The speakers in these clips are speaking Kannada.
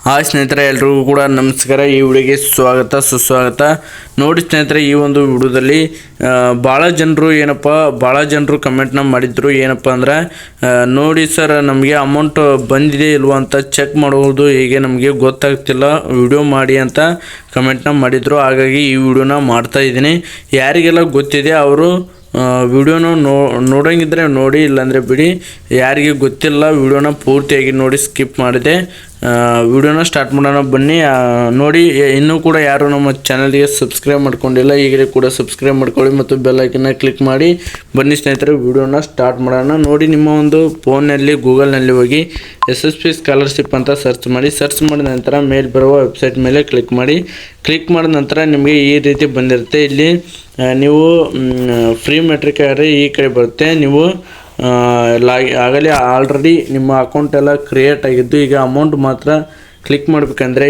ಹಾಯ್ ಸ್ನೇಹಿತರೆ, ಎಲ್ರಿಗೂ ಕೂಡ ನಮಸ್ಕಾರ. ಈ ವಿಡಿಯೋಗೆ ಸ್ವಾಗತ ಸುಸ್ವಾಗತ. ನೋಡಿ ಸ್ನೇಹಿತರೆ, ಈ ಒಂದು ವಿಡಿಯೋದಲ್ಲಿ ಭಾಳ ಜನರು ಕಮೆಂಟ್ನ ಮಾಡಿದ್ರು. ಏನಪ್ಪ ಅಂದ್ರೆ ನೋಡಿ ಸರ್, ನಮಗೆ ಅಮೌಂಟ್ ಬಂದಿದೆ ಇಲ್ವಾ ಅಂತ ಚೆಕ್ ಮಾಡುವುದು ಹೇಗೆ ನಮಗೆ ಗೊತ್ತಾಗ್ತಿಲ್ಲ, ವಿಡಿಯೋ ಮಾಡಿ ಅಂತ ಕಮೆಂಟ್ನ ಮಾಡಿದ್ರು. ಹಾಗಾಗಿ ಈ ವಿಡಿಯೋನ ಮಾಡ್ತಾ ಇದ್ದೀನಿ. ಯಾರಿಗೆಲ್ಲ ಗೊತ್ತಿದೆ ಅವರು ವಿಡಿಯೋನ ನೋಡೋಂಗಿದ್ರೆ ನೋಡಿ, ಇಲ್ಲಾಂದರೆ ಬಿಡಿ. ಯಾರಿಗೆ ಗೊತ್ತಿಲ್ಲ ವಿಡಿಯೋನ ಪೂರ್ತಿಯಾಗಿ ನೋಡಿ, ಸ್ಕಿಪ್ ಮಾಡಿದೆ. ವಿಡಿಯೋನ ಸ್ಟಾರ್ಟ್ ಮಾಡೋಣ ಬನ್ನಿ. ನೋಡಿ, ಇನ್ನೂ ಕೂಡ ಯಾರು ನಮ್ಮ ಚಾನಲ್ಗೆ ಸಬ್ಸ್ಕ್ರೈಬ್ ಮಾಡ್ಕೊಂಡಿಲ್ಲ, ಈಗಲೇ ಕೂಡ ಸಬ್ಸ್ಕ್ರೈಬ್ ಮಾಡ್ಕೊಳ್ಳಿ ಮತ್ತು ಬೆಲ್ ಐಕನ್ನ ಕ್ಲಿಕ್ ಮಾಡಿ. ಬನ್ನಿ ಸ್ನೇಹಿತರೆ, ವಿಡಿಯೋನ ಸ್ಟಾರ್ಟ್ ಮಾಡೋಣ. ನೋಡಿ, ನಿಮ್ಮ ಒಂದು ಫೋನ್ನಲ್ಲಿ ಗೂಗಲ್ನಲ್ಲಿ ಹೋಗಿ SSP ಸ್ಕಾಲರ್ಶಿಪ್ ಅಂತ ಸರ್ಚ್ ಮಾಡಿ. ಸರ್ಚ್ ಮಾಡಿದ ನಂತರ ಮೇಲೆ ಬರುವ ವೆಬ್ಸೈಟ್ ಮೇಲೆ ಕ್ಲಿಕ್ ಮಾಡಿ. ಕ್ಲಿಕ್ ಮಾಡಿದ ನಂತರ ನಿಮಗೆ ಈ ರೀತಿ ಬಂದಿರುತ್ತೆ. ಇಲ್ಲಿ ನೀವು ಫ್ರೀ ಮೆಟ್ರಿಕ್ ಆದರೆ ಈ ಕಡೆ ಬರುತ್ತೆ. ನೀವು ಆಗಲೇ ಆಲ್ರೆಡಿ ನಿಮ್ಮ ಅಕೌಂಟ್ ಎಲ್ಲ ಕ್ರಿಯೇಟ್ ಆಗಿದ್ದು, ಈಗ ಅಮೌಂಟ್ ಮಾತ್ರ ಕ್ಲಿಕ್ ಮಾಡಬೇಕಂದ್ರೆ,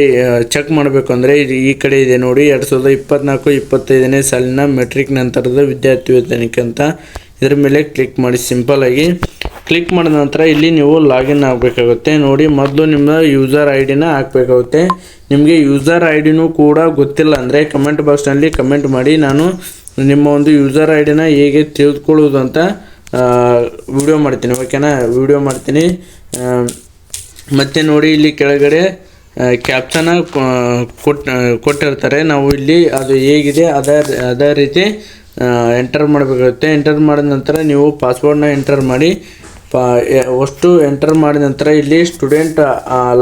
ಚೆಕ್ ಮಾಡಬೇಕು ಅಂದರೆ ಈ ಕಡೆ ಇದೆ ನೋಡಿ, 2024-25ನೇ ಸಾಲಿನ ಮೆಟ್ರಿಕ್ ನಂತರದ ವಿದ್ಯಾರ್ಥಿ ವೇತನಕ್ಕೆ ಅಂತ. ಇದರ ಮೇಲೆ ಕ್ಲಿಕ್ ಮಾಡಿ. ಸಿಂಪಲ್ಲಾಗಿ ಕ್ಲಿಕ್ ಮಾಡಿದ ನಂತರ ಇಲ್ಲಿ ನೀವು ಲಾಗಿನ್ ಆಗಬೇಕಾಗುತ್ತೆ. ನೋಡಿ, ಮೊದಲು ನಿಮ್ಮ ಯೂಸರ್ ಐ ಡಿನ ಹಾಕಬೇಕಾಗುತ್ತೆ. ನಿಮಗೆ ಯೂಸರ್ ಐ ಡಿನೂ ಕೂಡ ಗೊತ್ತಿಲ್ಲ ಅಂದರೆ ಕಮೆಂಟ್ ಬಾಕ್ಸ್ನಲ್ಲಿ ಕಮೆಂಟ್ ಮಾಡಿ. ನಾನು ನಿಮ್ಮ ಒಂದು ಯೂಸರ್ ಐ ಡಿನ ಹೇಗೆ ತಿಳಿದುಕೊಳ್ಳೋದು ಅಂತ ವಿಡಿಯೋ ಮಾಡ್ತೀನಿ, ಓಕೆನಾ? ವಿಡಿಯೋ ಮಾಡ್ತೀನಿ. ಮತ್ತು ನೋಡಿ, ಇಲ್ಲಿ ಕೆಳಗಡೆ ಕ್ಯಾಪ್ಷನ ಕೊಟ್ಟಿರ್ತಾರೆ. ನಾವು ಇಲ್ಲಿ ಅದು ಹೇಗಿದೆ ಅದೇ ರೀತಿ ಎಂಟರ್ ಮಾಡಬೇಕಾಗುತ್ತೆ. ಎಂಟರ್ ಮಾಡಿದ ನಂತರ ನೀವು ಪಾಸ್ವರ್ಡ್ನ ಎಂಟರ್ ಮಾಡಿ. ಅಷ್ಟು ಎಂಟರ್ ಮಾಡಿದ ನಂತರ ಇಲ್ಲಿ ಸ್ಟೂಡೆಂಟ್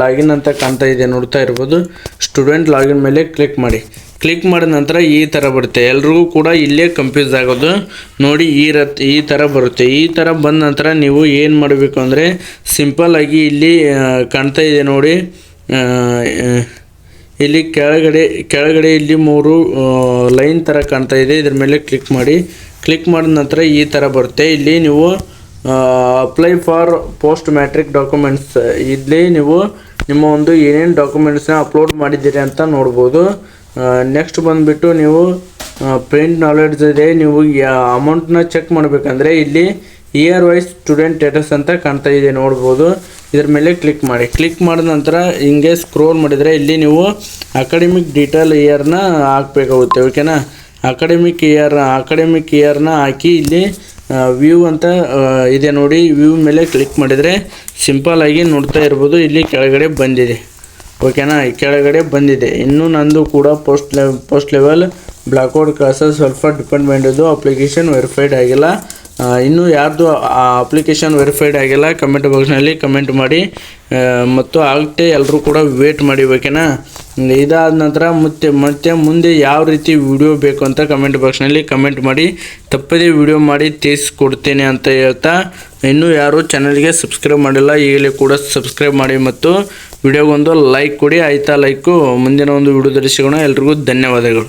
ಲಾಗಿನ್ ಅಂತ ಕಾಣ್ತಾ ಇದೆ, ನೋಡ್ತಾ ಇರ್ಬೋದು. ಸ್ಟೂಡೆಂಟ್ ಲಾಗಿನ್ ಮೇಲೆ ಕ್ಲಿಕ್ ಮಾಡಿ. ಕ್ಲಿಕ್ ಮಾಡಿದ ನಂತರ ಈ ಥರ ಬರುತ್ತೆ. ಎಲ್ರಿಗೂ ಕೂಡ ಇಲ್ಲೇ ಕನ್ಫ್ಯೂಸ್ ಆಗೋದು. ನೋಡಿ, ಈ ಥರ ಬರುತ್ತೆ. ಈ ಥರ ಬಂದ ನಂತರ ನೀವು ಏನು ಮಾಡಬೇಕು ಅಂದರೆ ಸಿಂಪಲ್ಲಾಗಿ ಇಲ್ಲಿ ಕಾಣ್ತಾ ಇದೆ ನೋಡಿ, ಇಲ್ಲಿ ಕೆಳಗಡೆ ಇಲ್ಲಿ 3 ಲೈನ್ ಥರ ಕಾಣ್ತಾ ಇದೆ. ಇದ್ರ ಮೇಲೆ ಕ್ಲಿಕ್ ಮಾಡಿ. ಕ್ಲಿಕ್ ಮಾಡಿದ ನಂತರ ಈ ಥರ ಬರುತ್ತೆ. ಇಲ್ಲಿ ನೀವು apply for post matrix documents, ಇಲ್ಲಿ ನೀವು ನಿಮ್ಮ ಒಂದು ಏನೇನು ಡಾಕ್ಯುಮೆಂಟ್ಸ್ನ ಅಪ್ಲೋಡ್ ಮಾಡಿದ್ದೀರಿ ಅಂತ ನೋಡ್ಬೋದು. ನೆಕ್ಸ್ಟ್ ಬಂದುಬಿಟ್ಟು ನೀವು ಪ್ರಿಂಟ್ ನಾಲೆಡ್ಜ್ ಇದೆ. ನೀವು ಅಮೌಂಟ್ನ ಚೆಕ್ ಮಾಡಬೇಕಂದ್ರೆ ಇಲ್ಲಿ ಇಯರ್ ವೈಸ್ ಸ್ಟೂಡೆಂಟ್ ಸ್ಟೇಟಸ್ ಅಂತ ಕಾಣ್ತಾ ಇದೆ, ನೋಡ್ಬೋದು. ಇದ್ರ ಮೇಲೆ ಕ್ಲಿಕ್ ಮಾಡಿ. ಕ್ಲಿಕ್ ಮಾಡಿದ ನಂತರ ಹಿಂಗೆ ಸ್ಕ್ರೋಲ್ ಮಾಡಿದರೆ ಇಲ್ಲಿ ನೀವು ಅಕಾಡೆಮಿಕ್ ಡೀಟೇಲ್ ಇಯರ್ನ ಹಾಕಬೇಕಾಗುತ್ತೆ, ಓಕೆನಾ? ಅಕಾಡೆಮಿಕ್ ಇಯರ್ನ ಹಾಕಿ ಇಲ್ಲಿ ವ್ಯೂ ಅಂತ ಇದೆ ನೋಡಿ, ವ್ಯೂ ಮೇಲೆ ಕ್ಲಿಕ್ ಮಾಡಿದರೆ ಸಿಂಪಲ್ಲಾಗಿ ನೋಡ್ತಾ ಇರ್ಬೋದು. ಇಲ್ಲಿ ಕೆಳಗಡೆ ಬಂದಿದೆ, ಓಕೆನಾ? ಕೆಳಗಡೆ ಬಂದಿದೆ. ಇನ್ನೂ ನಂದು ಕೂಡ ಪೋಸ್ಟ್ ಲೆವೆಲ್ ಬ್ಲ್ಯಾಕ್ಔಟ್ ಕ್ಲಾಸಸ್ ಸ್ವಲ್ಪ ಡಿಪೆಂಡ್ಮೆಂಟಿದ್ದು ಅಪ್ಲಿಕೇಶನ್ ವೆರಿಫೈಡ್ ಆಗಿಲ್ಲ. ಇನ್ನೂ ಯಾರ್ದು ಅಪ್ಲಿಕೇಶನ್ ವೆರಿಫೈಡ್ ಆಗಿಲ್ಲ ಕಮೆಂಟ್ ಬಾಕ್ಸ್ನಲ್ಲಿ ಕಮೆಂಟ್ ಮಾಡಿ. ಮತ್ತು ಆಗುತ್ತೆ, ಎಲ್ಲರೂ ಕೂಡ ವೇಟ್ ಮಾಡಿ, ಓಕೆನಾ? ಇದಾದ ನಂತರ ಮತ್ತೆ ಮುಂದೆ ಯಾವ ರೀತಿ ವಿಡಿಯೋ ಬೇಕು ಅಂತ ಕಮೆಂಟ್ ಬಾಕ್ಸ್ನಲ್ಲಿ ಕಮೆಂಟ್ ಮಾಡಿ. ತಪ್ಪದೇ ವಿಡಿಯೋ ಮಾಡಿ ತಿಳಿಸ್ಕೊಡ್ತೇನೆ ಅಂತ ಹೇಳ್ತಾ, ಇನ್ನೂ ಯಾರು ಚಾನಲ್ಗೆ ಸಬ್ಸ್ಕ್ರೈಬ್ ಮಾಡಿಲ್ಲ ಈಗಲೇ ಕೂಡ ಸಬ್ಸ್ಕ್ರೈಬ್ ಮಾಡಿ ಮತ್ತು ವಿಡಿಯೋಗೊಂದು ಲೈಕ್ ಕೊಡಿ, ಆಯಿತಾ? ಲೈಕು ಮುಂದಿನ ಒಂದು ವಿಡಿಯೋದಲ್ಲಿ ಸಿಗೋಣ. ಎಲ್ರಿಗೂ ಧನ್ಯವಾದಗಳು.